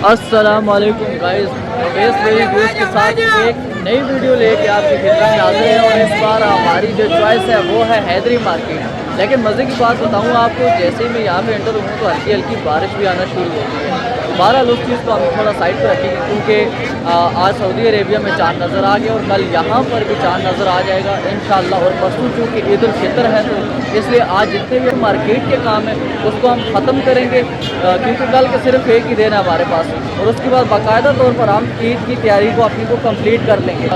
अस्सलाम वालेकुम guys, base मेरी दोस्त के साथ एक नई वीडियो लेके आपकी खिदमत में हाजिर है। और इस बार हमारी जो चॉइस है वो है हैदरी मार्केट। लेकिन मज़े की बात बताऊँ आपको, जैसे ही मैं यहाँ पे एंटर हुआ तो हल्की हल्की बारिश भी आना शुरू हो गई है। बहरहाल उस चीज़ को हम थोड़ा साइड पर रखेंगे, क्योंकि आज सऊदी अरेबिया में चाँद नज़र आ गया और कल यहाँ पर भी चाँद नज़र आ जाएगा इंशाअल्लाह। और परसों चूँकि ईद उल फितर है, तो इसलिए आज जितने भी मार्केट के काम हैं उसको हम ख़त्म करेंगे, क्योंकि कल के सिर्फ एक ही दिन है हमारे पास। और उसके बाद बाकायदा तौर पर हम ईद की तैयारी को अपनी को कंप्लीट कर लेंगे।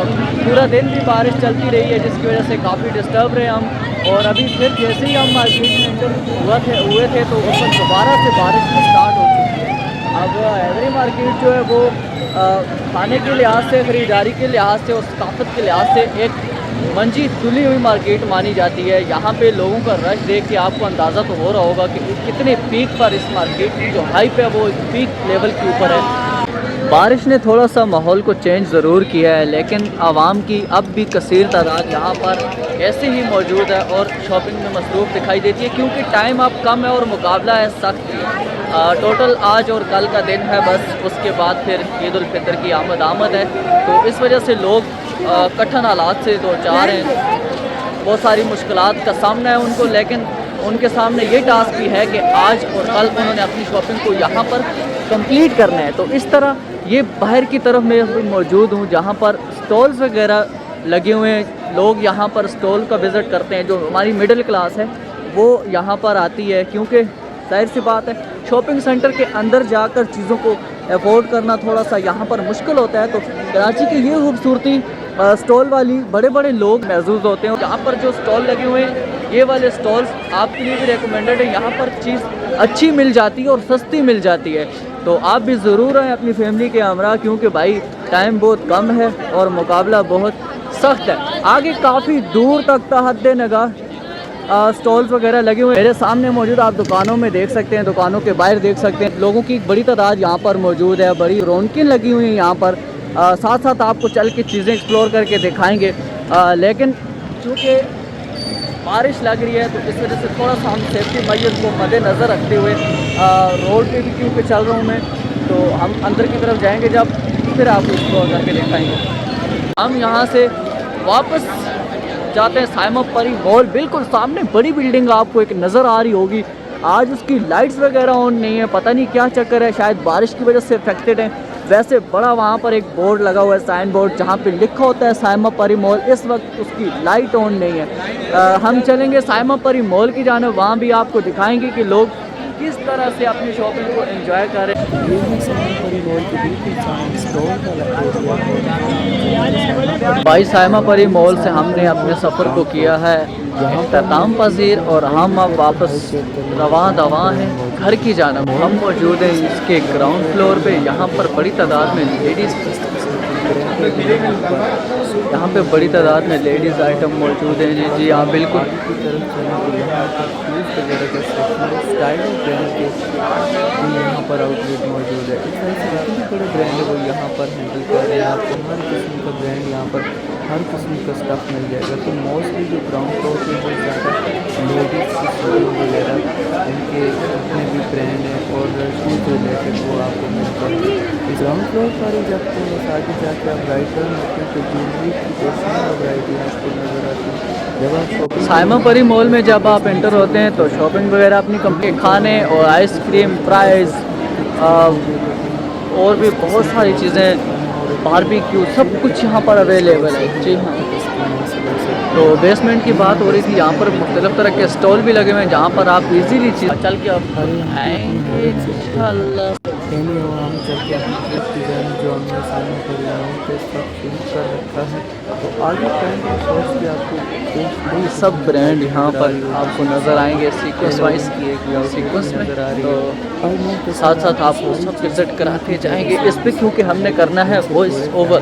पूरा दिन भी बारिश चलती रही है, जिसकी वजह से काफ़ी डिस्टर्ब रहे हम। और अभी फिर जैसे ही हम मार्केट में एंटर हुए थे तो उस पर दोबारा से बारिश स्टार्ट हो चुकी है। अब हैदरी मार्केट जो है वो खाने के लिहाज से, ख़रीदारी के लिहाज से और सकाफत के लिहाज से एक मंजी तुली हुई मार्केट मानी जाती है। यहाँ पे लोगों का रश देख के आपको अंदाज़ा तो हो रहा होगा कि कितने पीक पर इस मार्केट की जो हाइप है वो पीक लेवल के ऊपर है। बारिश ने थोड़ा सा माहौल को चेंज ज़रूर किया है, लेकिन आवाम की अब भी कसीर तादाद यहाँ पर ऐसे ही मौजूद है और शॉपिंग में मसरूफ़ दिखाई देती है, क्योंकि टाइम अब कम है और मुकाबला है सख्त ही। टोटल आज और कल का दिन है बस, उसके बाद फिर ईद उल फितर की आमद है। तो इस वजह से लोग कठिन हालात से दो चार हैं, बहुत सारी मुश्किलात का सामना है उनको। लेकिन उनके सामने ये टास्क भी है कि आज और कल उन्होंने अपनी शॉपिंग को यहाँ पर कंप्लीट करना है। तो इस तरह ये बाहर की तरफ मैं मौजूद हूँ, जहाँ पर स्टॉल्स वगैरह लगे हुए हैं। लोग यहाँ पर स्टॉल का विज़िट करते हैं। जो हमारी मिडिल क्लास है वो यहाँ पर आती है, क्योंकि जाहिर सी बात है शॉपिंग सेंटर के अंदर जाकर चीज़ों को अफोर्ड करना थोड़ा सा यहाँ पर मुश्किल होता है। तो कराची की ये खूबसूरती स्टॉल वाली बड़े बड़े लोग महसूस होते हैं। यहाँ पर जो स्टॉल लगे हुए हैं ये वाले स्टॉल्स आपके लिए भी रिकमेंडेड है। यहाँ पर चीज़ अच्छी मिल जाती है और सस्ती मिल जाती है। तो आप भी ज़रूर आएँ अपनी फैमिली के हमरा, क्योंकि भाई टाइम बहुत कम है और मुकाबला बहुत सख्त है। आगे काफ़ी दूर तक हद नगाह स्टॉल्स वगैरह लगे हुए मेरे सामने मौजूद, आप दुकानों में देख सकते हैं, दुकानों के बाहर देख सकते हैं। लोगों की बड़ी तादाद यहाँ पर मौजूद है, बड़ी रौनकें लगी हुई हैं यहाँ पर। साथ साथ आपको चल के चीज़ें एक्सप्लोर करके दिखाएंगे। लेकिन चूँकि बारिश लग रही है तो इस वजह से थोड़ा सा हम सेफ्टी मेजर्स को मद्देनज़र रखते हुए रोड पे भी क्योंकि चल रहा हूँ मैं, तो हम अंदर की तरफ जाएंगे जब फिर आपको एक्सप्लोर करके दिखाएंगे। हम यहाँ से वापस जाते हैं साइमा परी मॉल। बिल्कुल सामने बड़ी बिल्डिंग आपको एक नज़र आ रही होगी। आज उसकी लाइट्स वगैरह ऑन नहीं है, पता नहीं क्या चक्कर है, शायद बारिश की वजह से अफेक्टेड है। वैसे बड़ा वहाँ पर एक बोर्ड लगा हुआ है, साइन बोर्ड, जहाँ पे लिखा होता है साइमा परी मॉल। इस वक्त उसकी लाइट ऑन नहीं है। हम चलेंगे साइमा परी मॉल की जाने, वहाँ भी आपको दिखाएंगे कि लोग किस तरह से अपनी शॉपिंग को एंजॉय कर रहे हैं। भाई साइमा परी मॉल से हमने अपने सफ़र को किया है इख्तिताम पजीर और हम अब वापस रवां दवां हैं घर की जानब। हम मौजूद हैं इसके ग्राउंड फ्लोर पे। यहाँ पर बड़ी तादाद में लेडीज़ बड़ी तादाद में लेडीज़ आइटम मौजूद हैं जी हाँ बिल्कुल। यहाँ पर आउटलेट मौजूद है। इस तरह से जितने बड़े ब्रांड है वो यहाँ पर हैंडल कर रहे हैं। आपको हर किस्म का ब्रांड यहाँ पर हर किस्म का स्टफ़ मिल जाएगा। तो मोस्टली जो ग्राउंड फ्लोर पे वो ज़्यादा लेडीज़ की शूज़ वगैरह इनके जितने भी ब्रांड हैं और शूज़ रिलेटेड वो आपको मिल जाएंगे। ग्राउंड फ्लोर पर ही जब आगे जाके आप राइट टर्न होते हैं तो ज्वेलरी की बहुत वैरायटी आपको नज़र आती है। जब आप शॉपिंग साइमा परी मॉल में जब आप एंटर होते हैं तो शॉपिंग वगैरह अपनी कंप्लीट, खाने और आइसक्रीम, प्राइस और भी बहुत सारी चीज़ें, बारबेक्यू, सब कुछ यहाँ पर अवेलेबल है जी हाँ। तो बेसमेंट की बात हो रही थी, यहाँ पर मुख्तलिफ़ तरह के स्टॉल भी लगे हुए हैं जहाँ पर आप इजीली चीज़ चल के आप आएंगे इंशाल्लाह। हम चल के जो हमने सामने पर सब शुरू कर रखा है। तो आगे आपको सब ब्रांड यहाँ पर आपको नज़र आएंगे सीक्वेंस वाइज सीक्वेंस में। तो साथ साथ आपको सब विजिट कराते जाएंगे इस पर, क्योंकि हमने करना है वॉइस ओवर।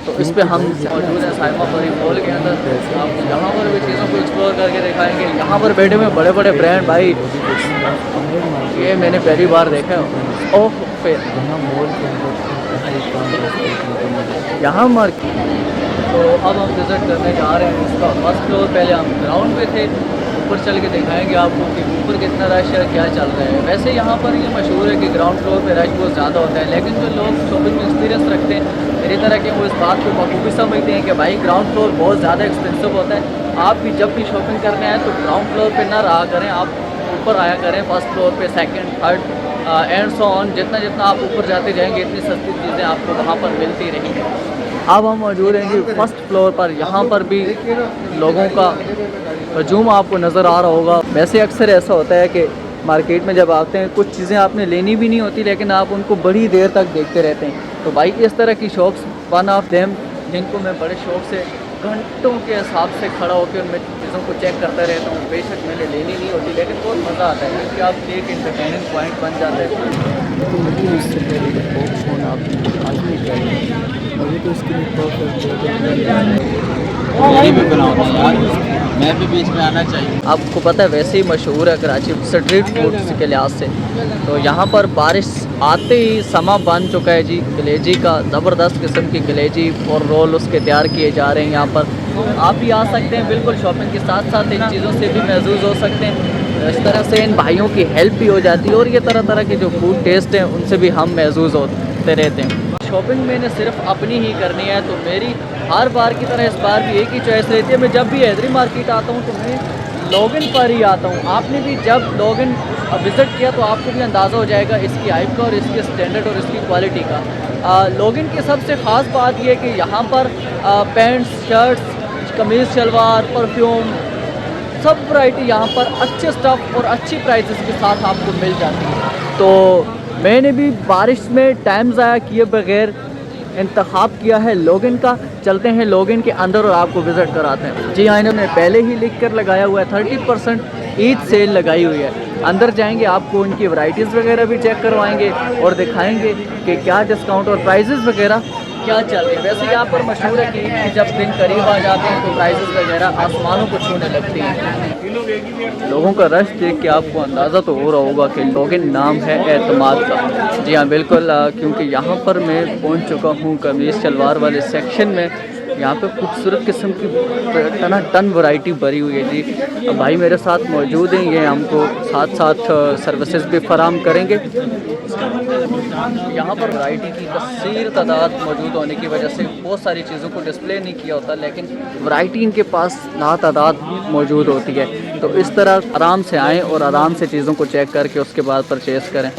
तो इस पर हम मौजूद हैं साइमा परी मॉल के अंदर। आपको यहाँ पर भी चीज़ों को एक्सप्लोर करके दिखाएंगे। यहाँ पर बैठे हुए बड़े बड़े ब्रांड, भाई ये मैंने पहली बार देखा है। ओह यहाँ मार्केट। तो अब हम विज़िट करने जा रहे हैं इसका फर्स्ट फ्लोर। पहले हम ग्राउंड पे थे ऊपर चल के दिखाएंगे आपको कि ऊपर कितना रश है, क्या चल रहा है। वैसे यहाँ पर ये मशहूर है कि ग्राउंड फ्लोर पे रश बहुत ज़्यादा होता है, लेकिन जो लोग शॉपिंग में एक्सपीरियंस रखते हैं मेरी तरह के, वो इस बात को बखूबी समझते हैं कि भाई ग्राउंड फ्लोर बहुत ज़्यादा एक्सपेंसिव होता है। आप भी जब भी शॉपिंग करने आए तो ग्राउंड फ्लोर पर ना रहा करें, आप ऊपर आया करें, फर्स्ट फ्लोर पर, second, third and so on. जितना जितना आप ऊपर जाते जाएंगे इतनी सस्ती चीज़ें आपको वहाँ पर मिलती रहेंगी। अब हम मौजूद हैं जी फर्स्ट फ्लोर पर। यहाँ पर भी लोगों का हजूम आपको नज़र आ रहा होगा। वैसे अक्सर ऐसा होता है कि मार्केट में जब आते हैं कुछ चीज़ें आपने लेनी भी नहीं होती, लेकिन आप उनको बड़ी देर तक देखते रहते हैं। तो भाई इस तरह की शॉप्स वन ऑफ देम, जिनको मैं बड़े शौक से घंटों के हिसाब से खड़ा होकर उनमें चीज़ों को चेक करता रहता हूँ। बेशक मैंने लेनी नहीं होती, लेकिन बहुत मज़ा आता है क्योंकि आप एक इंटरटेनिंग पॉइंट बन जाते हैं। तो मुझे इससे पहले ये बॉक्स फ़ोन आप आजमी चाहिए, मुझे तो इसके लिए परफेक्ट मेरी भी बनाओ ना यार, मैं भी बीच में आना चाहिए। आपको पता है वैसे ही मशहूर है कराची स्ट्रीट फूड के लिहाज से। तो यहाँ पर बारिश आते ही समा बन चुका है जी। कलेजी का ज़बरदस्त किस्म की कलेजी और रोल उसके तैयार किए जा रहे हैं यहाँ पर। आप भी आ सकते हैं बिल्कुल, शॉपिंग के साथ साथ इन चीज़ों से भी महसूस हो सकते हैं। इस तरह से इन भाइयों की हेल्प भी हो जाती है और ये तरह तरह के जो फूड टेस्ट हैं उनसे भी हम महसूस होते रहते हैं। शॉपिंग मैंने सिर्फ अपनी ही करनी है, तो मेरी हर बार की तरह इस बार भी एक ही चॉइस रहती है। मैं जब भी हैदरी मार्केट आता हूँ तो मैं लॉगिन पर ही आता हूँ। आपने भी जब लॉगिन विज़िट किया तो आपको भी अंदाज़ा हो जाएगा इसकी हाइप का और इसके स्टैंडर्ड और इसकी क्वालिटी का। लॉगिन की सबसे ख़ास बात यह है कि यहाँ पर पैंट्स, शर्ट्स, कमीज़, शलवार, परफ्यूम, सब वैरायटी यहाँ पर अच्छे स्टफ़ और अच्छी प्राइसेस के साथ आपको मिल जाती है। तो मैंने भी बारिश में टाइम ज़ाया किए बगैर इंतखाब किया है लॉगिन का। चलते हैं लॉगिन के अंदर और आपको विज़िट कराते हैं। जी हाँ, इन्होंने पहले ही लिख कर लगाया हुआ है 30% ईद सेल लगाई हुई है। अंदर जाएंगे आपको इनकी वैरायटीज़ वगैरह भी चेक करवाएंगे और दिखाएंगे कि क्या डिस्काउंट और प्राइजेज़ वगैरह क्या चल रही है। वैसे यहाँ पर मशहूर है कि ईद के जब दिन करीब आ जाते हैं तो प्राइजेज़ वगैरह आसमानों को छूने लगती हैं। लोगों का रश देख के आपको अंदाज़ा तो हो रहा होगा कि लॉगिन नाम है एतमाद का। जी हाँ बिल्कुल, क्योंकि यहाँ पर मैं पहुँच चुका हूँ कमीज़ शलवार वाले सेक्शन में। यहाँ पे खूबसूरत किस्म की टन वैरायटी भरी हुई है जी। भाई मेरे साथ मौजूद हैं, ये हमको साथ साथ सर्विसेज भी फराम करेंगे। यहाँ पर वैरायटी की कसीर तादाद मौजूद होने की वजह से बहुत सारी चीज़ों को डिस्प्ले नहीं किया होता, लेकिन वैरायटी इनके पास लातादाद मौजूद होती है। तो इस तरह आराम से आएँ और आराम से चीज़ों को चेक करके उसके बाद परचेज़ करें।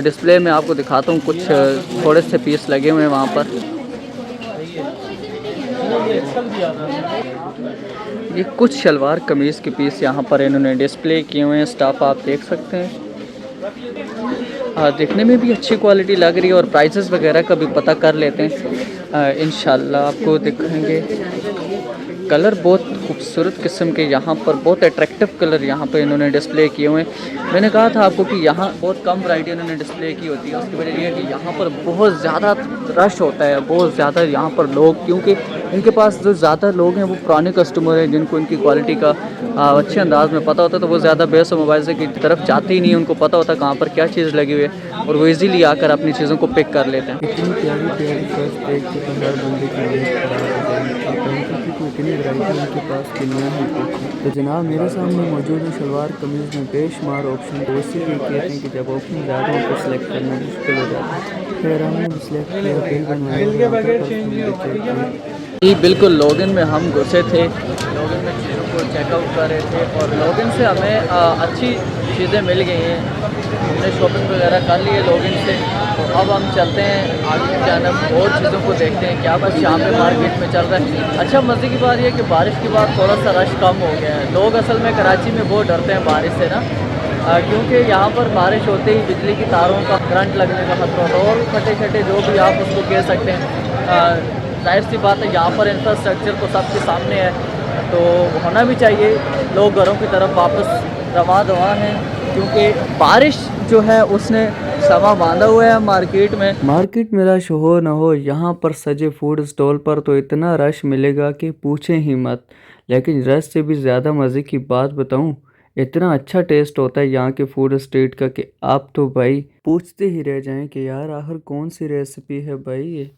डिस्प्ले में आपको दिखाता हूँ, कुछ थोड़े से पीस लगे हुए हैं वहाँ पर। ये कुछ शलवार कमीज़ के पीस यहाँ पर इन्होंने डिस्प्ले किए हुए हैं। स्टाफ आप देख सकते हैं, देखने में भी अच्छी क्वालिटी लग रही है और प्राइसेस वगैरह का भी पता कर लेते हैं। इंशाल्लाह आपको दिखाएंगे। कलर बहुत खूबसूरत किस्म के यहाँ पर, बहुत अट्रैक्टिव कलर यहाँ पर इन्होंने डिस्प्ले किए हुए हैं। मैंने कहा था आपको कि यहाँ बहुत कम वैरायटी इन्होंने डिस्प्ले की होती है। उसकी वजह यह है कि यहाँ पर बहुत ज़्यादा रश होता है, बहुत ज़्यादा यहाँ पर लोग, क्योंकि इनके पास जो ज़्यादा लोग हैं वो पुराने कस्टमर हैं जिनको इनकी क्वालिटी का अच्छे अंदाज में पता होता है। तो वो ज़्यादा बेस और मोबाइल से की तरफ जाते ही नहीं, उनको पता होता कहाँ पर क्या चीज़ लगी हुई है और वो इजीली आकर अपनी चीज़ों को पिक कर लेते हैं। इतनी प्यारी प्यारी फर्स्ट देख के तो हर बंदे की नीयत खराब हो जाएगी। तो इतनी वैरायटी उनके पास कितना ही पूछी। तो जनाब मेरे सामने मौजूद है शलवार कमीज़ में बेशुमार ऑप्शन। तो इसी लिए कहते हैं कि जब ऑप्शन ज़्यादा हो तो सिलेक्ट करना मुश्किल हो जाता है। फिर हमने सिलेक्ट किया, बिल बनवाया। जी बिल्कुल, लॉगिन में हम घुसे थे, लॉगिन में चीज़ों को चेकआउट कर रहे थे और लॉगिन से हमें अच्छी चीज़ें मिल गई हैं। हमने शॉपिंग वगैरह कर ली है लॉगिन से। तो अब हम चलते हैं आगे की जानब और चीज़ों को देखते हैं क्या बस यहाँ पे मार्केट में चल रहा है। अच्छा मज़े की बात यह है कि बारिश के बाद थोड़ा सा रश कम हो गया है। लोग असल में कराची में बहुत डरते हैं बारिश से ना, क्योंकि यहाँ पर बारिश होते ही बिजली की तारों का करंट लगने का खतरा होता है और फटे छटे जो भी आप उसको कह सकते हैं। जाहिर सी बात है यहाँ पर इंफ्रास्ट्रक्चर तो सबके सामने है, तो होना भी चाहिए। लोग घरों की तरफ वापस रवा दवा हैं क्योंकि बारिश जो है उसने समा बांधा हुआ है मार्केट में रश हो न हो, यहाँ पर सजे फूड स्टॉल पर तो इतना रश मिलेगा कि पूछें ही मत। लेकिन रश से भी ज़्यादा मज़े की बात बताऊँ, इतना अच्छा टेस्ट होता है यहाँ के फूड स्ट्रीट का कि आप तो भाई पूछते ही रह जाएं कि यार आखिर कौन सी रेसिपी है भाई ये।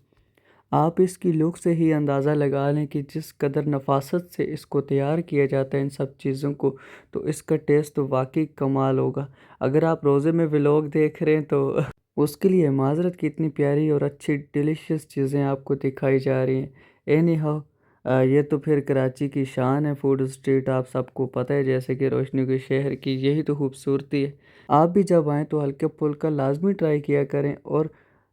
आप इसकी लुक से ही अंदाज़ा लगा लें कि जिस कदर नफासत से इसको तैयार किया जाता है इन सब चीज़ों को, तो इसका टेस्ट तो वाकई कमाल होगा। अगर आप रोज़े में व्लॉग देख रहे हैं तो उसके लिए माज़रत की इतनी प्यारी और अच्छी डिलीशियस चीज़ें आपको दिखाई जा रही हैं। एनी हाउ ये तो फिर कराची की शान है फूड स्ट्रीट, आप सबको पता है जैसे कि रोशनी के शहर की यही तो खूबसूरती है। आप भी जब आएँ तो हल्का फुल्का लाजमी ट्राई किया करें और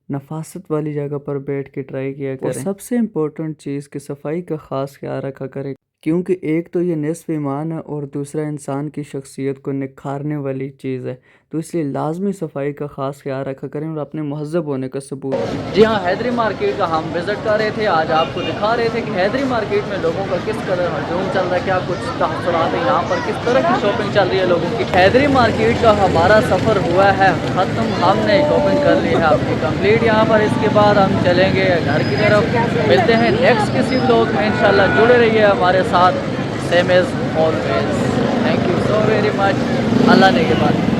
नफासत वाली जगह पर बैठ के ट्राई किया करें। और सबसे इम्पोर्टेंट चीज़ कि सफाई का ख़ास ख्याल रखा करें, क्योंकि एक तो ये निस्फ़ ईमान है और दूसरा इंसान की शख्सियत को निखारने वाली चीज़ है, तो इसलिए लाजमी सफाई का ख़ास ख्याल रखा करें और अपने महज़ब होने का सबूत दें। जी हाँ, हैदरी मार्केट का हम विज़िट कर रहे थे। आज आपको दिखा रहे थे कि हैदरी मार्केट में लोगों का किस कदर हजूम चल रहा है, क्या कुछ तहफ़्फ़ुलात है यहाँ पर, किस तरह की शॉपिंग चल रही है लोगों की। हैदरी मार्केट का हमारा सफ़र हुआ है ख़त्म, हमने शॉपिंग कर ली है अपनी कंप्लीट यहाँ पर। इसके बाद हम चलेंगे घर की तरफ। मिलते हैं नेक्स्ट किसी व्लॉग में, इंशाल्लाह जुड़े रहिए हमारे साथ। Same as always, thank you so very much. Allah ने के बाद।